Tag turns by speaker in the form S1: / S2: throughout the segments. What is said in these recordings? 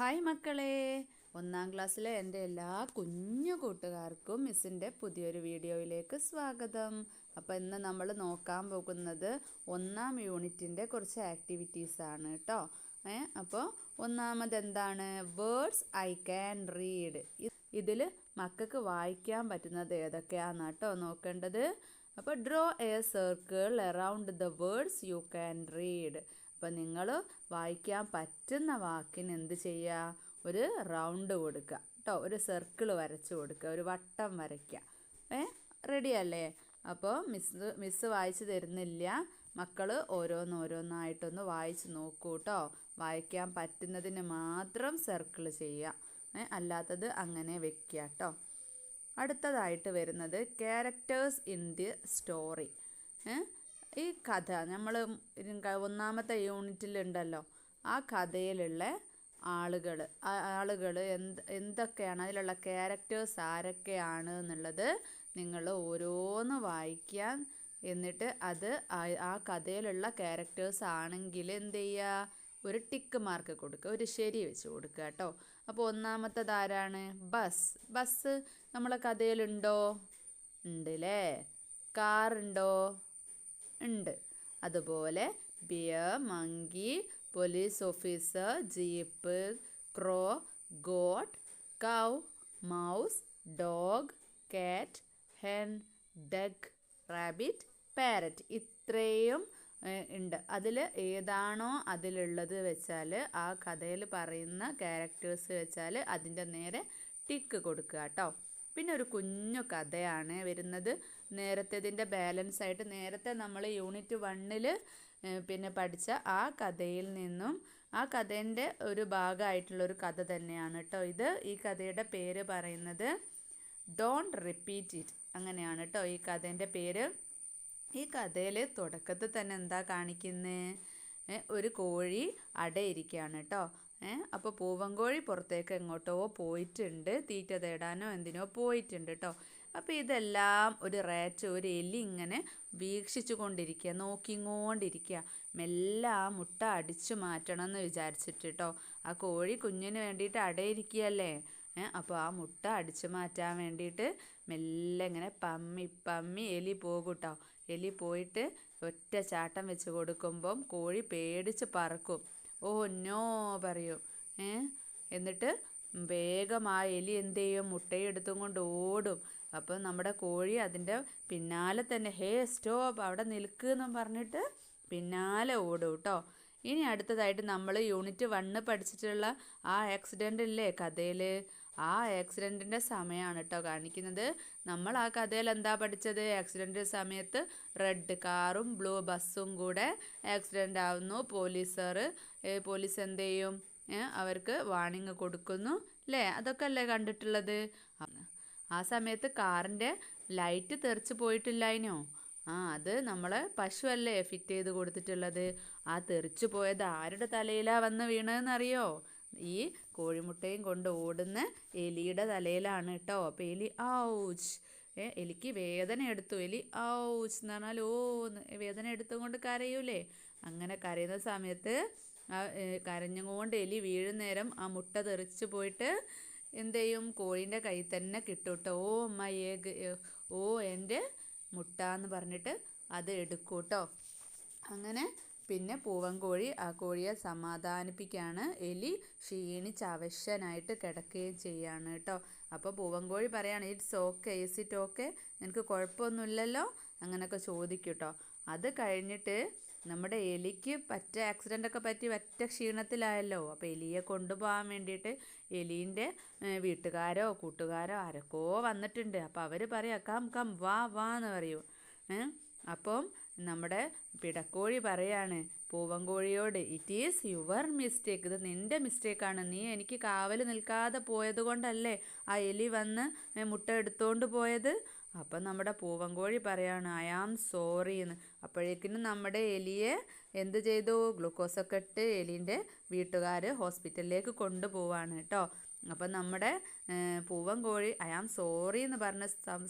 S1: Hi മക്കളെ, ഒന്നാം ക്ലാസ്സിലെ എൻ്റെ എല്ലാ കുഞ്ഞു കൂട്ടുകാർക്കും മിസ്സിൻ്റെ പുതിയൊരു വീഡിയോയിലേക്ക് സ്വാഗതം. അപ്പോൾ ഇന്ന് നമ്മൾ നോക്കാൻ പോകുന്നത് ഒന്നാം യൂണിറ്റിൻ്റെ കുറച്ച് ആക്ടിവിറ്റീസാണ് കേട്ടോ. അപ്പോൾ ഒന്നാമത് എന്താണ്? Words I can read. ഇതിൽ മക്കൾക്ക് വായിക്കാൻ പറ്റുന്നത് ഏതൊക്കെയാണെന്ന് കേട്ടോ നോക്കേണ്ടത്. അപ്പോൾ draw A circle around the words you can read. അപ്പം നിങ്ങൾ വായിക്കാൻ പറ്റുന്ന വാക്കിന് എന്ത് ചെയ്യുക? ഒരു റൗണ്ട് കൊടുക്കുക കേട്ടോ, ഒരു വരച്ച് കൊടുക്കുക, ഒരു വട്ടം വരയ്ക്കുക. റെഡി അല്ലേ? അപ്പോൾ മിസ്സ് വായിച്ച് തരുന്നില്ല, മക്കൾ ഓരോന്നായിട്ടൊന്ന് വായിച്ച് നോക്കൂ കേട്ടോ. വായിക്കാൻ പറ്റുന്നതിന് മാത്രം സർക്കിൾ ചെയ്യുക, അല്ലാത്തത് അങ്ങനെ വെക്കുക കേട്ടോ. അടുത്തതായിട്ട് വരുന്നത് ക്യാരക്ടേഴ്സ് ഇൻ ദി സ്റ്റോറി. ഈ കഥ നമ്മൾ ഒന്നാമത്തെ യൂണിറ്റിലുണ്ടല്ലോ, ആ കഥയിലുള്ള ആളുകൾ എന്തൊക്കെയാണ്, അതിലുള്ള ക്യാരക്ടേഴ്സ് ആരൊക്കെയാണ് എന്നുള്ളത് നിങ്ങൾ ഓരോന്ന് വായിക്കാൻ. എന്നിട്ട് അത് ആ കഥയിലുള്ള ക്യാരക്ടേഴ്സ് ആണെങ്കിൽ എന്ത് ചെയ്യുക? ഒരു ടിക്ക് മാർക്ക് കൊടുക്കുക, ഒരു ശരി വെച്ച് കൊടുക്കുക കേട്ടോ. അപ്പോൾ ഒന്നാമത്തത് ആരാണ്? ബസ് നമ്മളെ കഥയിലുണ്ടോ? ഉണ്ട് അല്ലേ. കാറുണ്ടോ? ഉണ്ട്. അതുപോലെ bear, monkey, police officer, jeep, crow, goat, cow, mouse, dog, cat, hen, duck, rabbit, parrot. ഇത്രയും ഉണ്ട്. അതിൽ ഏതാണോ അതിലുള്ളത് വെച്ചാൽ, ആ കഥയിൽ പറയുന്ന ക്യാരക്ടേഴ്സ് വെച്ചാൽ അതിൻ്റെ നേരെ ടിക്ക് കൊടുക്കുക കേട്ടോ. പിന്നെ ഒരു കുഞ്ഞു കഥയാണ് വരുന്നത്. നേരത്തേതിൻ്റെ ബാലൻസ് ആയിട്ട് നേരത്തെ നമ്മൾ യൂണിറ്റ് 1 പിന്നെ പഠിച്ച ആ കഥയിൽ നിന്നും, ആ കഥേൻ്റെ ഒരു ഭാഗമായിട്ടുള്ളൊരു കഥ തന്നെയാണ് കേട്ടോ ഇത്. ഈ കഥയുടെ പേര് പറയുന്നത് ഡോണ്ട് റിപ്പീറ്റ് ഇറ്റ്, അങ്ങനെയാണ് കേട്ടോ ഈ കഥേൻ്റെ പേര്. ഈ കഥയിൽ തുടക്കത്തിൽ തന്നെ എന്താ കാണിക്കുന്നത്? ഒരു കോഴി അടയിരിക്കുകയാണ് കേട്ടോ. അപ്പോൾ പൂവൻകോഴി പുറത്തേക്ക് എങ്ങോട്ടോ പോയിട്ടുണ്ട്, തീറ്റ തേടാനോ എന്തിനോ പോയിട്ടുണ്ട് കേട്ടോ. അപ്പോൾ ഇതെല്ലാം ഒരു എലി ഇങ്ങനെ വീക്ഷിച്ചു കൊണ്ടിരിക്കുക, നോക്കിക്കൊണ്ടിരിക്കുക. മെല്ലെ ആ മുട്ട അടിച്ചു മാറ്റണം എന്ന് വിചാരിച്ചിട്ട് കേട്ടോ. ആ കോഴി കുഞ്ഞിന് വേണ്ടിയിട്ട് അടയിരിക്കുകയല്ലേ. അപ്പോൾ ആ മുട്ട അടിച്ചു മാറ്റാൻ വേണ്ടിയിട്ട് മെല്ലെ ഇങ്ങനെ പമ്മി എലി പോകും കേട്ടോ. എലി പോയിട്ട് ഒറ്റ ചാട്ടം വെച്ച് കൊടുക്കുമ്പം കോഴി പേടിച്ച് പറക്കും. ഓ നോ പറയൂ. എന്നിട്ട് വേഗം ആ എലി എന്ത് ചെയ്യും? മുട്ടയും എടുത്തും കൊണ്ട് ഓടും. അപ്പം നമ്മുടെ കോഴി അതിൻ്റെ പിന്നാലെ തന്നെ ഹേ സ്റ്റോപ്പ്, അവിടെ നിൽക്കുമെന്നും പറഞ്ഞിട്ട് പിന്നാലെ ഓടും കേട്ടോ. ഇനി അടുത്തതായിട്ട് നമ്മൾ യൂണിറ്റ് 1 പഠിച്ചിട്ടുള്ള ആ ആക്സിഡൻ്റ് ഇല്ലേ കഥയിൽ, ആ ആക്സിഡൻറ്റിൻ്റെ സമയമാണ് കേട്ടോ കാണിക്കുന്നത്. നമ്മൾ ആ കഥയിൽ എന്താ പഠിച്ചത്? ആക്സിഡൻ്റ് സമയത്ത് റെഡ് കാറും ബ്ലൂ ബസ്സും കൂടെ ആക്സിഡൻ്റ് ആവുന്നു. പോലീസ് എന്ത് ചെയ്യും? അവർക്ക് വാണിംഗ് കൊടുക്കുന്നു അല്ലേ? അതൊക്കെ അല്ലേ കണ്ടിട്ടുള്ളത്. ആ സമയത്ത് കാറിൻ്റെ ലൈറ്റ് തെറിച്ച് പോയിട്ടില്ലായിനോ? അത് നമ്മളെ പശുവല്ലേ ഫിറ്റ് ചെയ്ത് കൊടുത്തിട്ടുള്ളത്. ആ തെറിച്ചു പോയത് ആരുടെ തലയിലാണ് വന്ന് വീണതെന്നറിയോ? ഈ കോഴിമുട്ടയും കൊണ്ട് ഓടുന്ന എലിയുടെ തലയിലാണ് കേട്ടോ. അപ്പോൾ എലി ഔച്ച്, എലിക്ക് വേദന എടുത്തു. എലി ഔച്ച് എന്ന് പറഞ്ഞാൽ വേദന എടുത്തുകൊണ്ട് കരയൂലേ? അങ്ങനെ കരയുന്ന സമയത്ത് കരഞ്ഞുകൊണ്ട് എലി വീഴുന്നേരം ആ മുട്ട തെറിച്ച് പോയിട്ട് എന്ത് ചെയ്യും? കോഴീൻ്റെ കയ്യിൽ തന്നെ കിട്ടും കേട്ടോ. ഓ മൈ എഗ്, ഓ എൻ്റെ മുട്ട എന്ന് പറഞ്ഞിട്ട് അത് എടുക്കും കേട്ടോ. അങ്ങനെ പിന്നെ പൂവൻകോഴി ആ കോഴിയെ സമാധാനിപ്പിക്കുകയാണ്. എലി ക്ഷീണിച്ച് അവശനായിട്ട് കിടക്കുകയും ചെയ്യാണ് കേട്ടോ. അപ്പോൾ പൂവൻകോഴി പറയാണ് it's okay, is it okay, എനിക്ക് കുഴപ്പമൊന്നുമില്ലല്ലോ, അങ്ങനെയൊക്കെ ചോദിക്കും കേട്ടോ. അത് കഴിഞ്ഞിട്ട് നമ്മുടെ എലിക്ക് ആക്സിഡൻ്റൊക്കെ പറ്റി ക്ഷീണത്തിലായല്ലോ. അപ്പോൾ എലിയെ കൊണ്ടുപോകാൻ വേണ്ടിയിട്ട് എലീൻ്റെ വീട്ടുകാരോ കൂട്ടുകാരോ ആരൊക്കെയോ വന്നിട്ടുണ്ട്. അപ്പോൾ അവർ പറയാം കം വാ എന്ന് പറയും. അപ്പം നമ്മുടെ പിടക്കോഴി പറയാണ് പൂവൻകോഴിയോട് ഇറ്റ് ഈസ് യുവർ മിസ്റ്റേക്ക്, ഇത് നിൻ്റെ മിസ്റ്റേക്കാണ്, നീ എനിക്ക് കാവൽ നിൽക്കാതെ പോയത് കൊണ്ടല്ലേ ആ എലി വന്ന് മുട്ട എടുത്തുകൊണ്ട് പോയത്. അപ്പം നമ്മുടെ പൂവൻകോഴി പറയാണ് ഐ ആം സോറി എന്ന്. അപ്പോഴേക്കിനും നമ്മുടെ എലിയെ എന്ത് ചെയ്തു? ഗ്ലൂക്കോസൊക്കെ ഇട്ട് എലീൻ്റെ വീട്ടുകാർ ഹോസ്പിറ്റലിലേക്ക് കൊണ്ടുപോവാണ് കേട്ടോ. അപ്പം നമ്മുടെ പൂവൻകോഴി ഐ ആം സോറി എന്ന് പറഞ്ഞ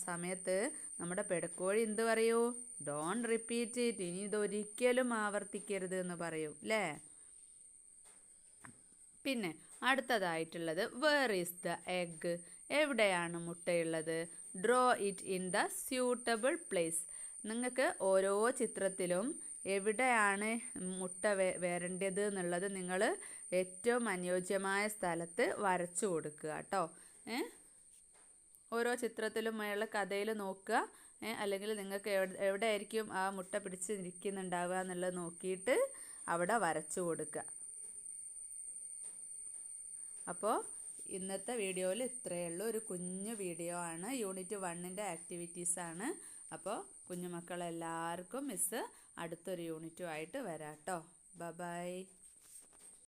S1: സമയത്ത് നമ്മുടെ പിടക്കോഴി എന്ത് പറയൂ? ഡോണ്ട് റിപ്പീറ്റ് ഇറ്റ്, ഇനി ഇതൊരിക്കലും ആവർത്തിക്കരുത് എന്ന് പറയൂ അല്ലേ. പിന്നെ അടുത്തതായിട്ടുള്ളത് വേർ ഈസ് ദ എഗ്, എവിടെയാണ് മുട്ടയുള്ളത്? Draw it in the suitable place. നിങ്ങൾക്ക് ഓരോ ചിത്രത്തിലും എവിടെയാണ് മുട്ട വരേണ്ടത് എന്നുള്ളത് നിങ്ങൾ ഏറ്റവും അനുയോജ്യമായ സ്ഥലത്ത് വരച്ചു കൊടുക്കുക കേട്ടോ. ഓരോ ചിത്രത്തിലും ഉള്ള കഥയിൽ നോക്കുക, അല്ലെങ്കിൽ നിങ്ങൾക്ക് എവിടെ ആയിരിക്കും ആ മുട്ട പിടിച്ച് നിൽക്കുന്നുണ്ടാവുക എന്നുള്ളത് നോക്കിയിട്ട് അവിടെ വരച്ചു കൊടുക്കുക. അപ്പോൾ ഇന്നത്തെ വീഡിയോയിൽ ഇത്രയേ ഉള്ളൂ. ഒരു കുഞ്ഞു വീഡിയോ ആണ്, യൂണിറ്റ് 1ൻ്റെ ആക്ടിവിറ്റീസാണ്. അപ്പോൾ കുഞ്ഞുമക്കളെല്ലാവർക്കും മിസ്സ് അടുത്തൊരു യൂണിറ്റുമായിട്ട് വരാം കേട്ടോ. ബൈ.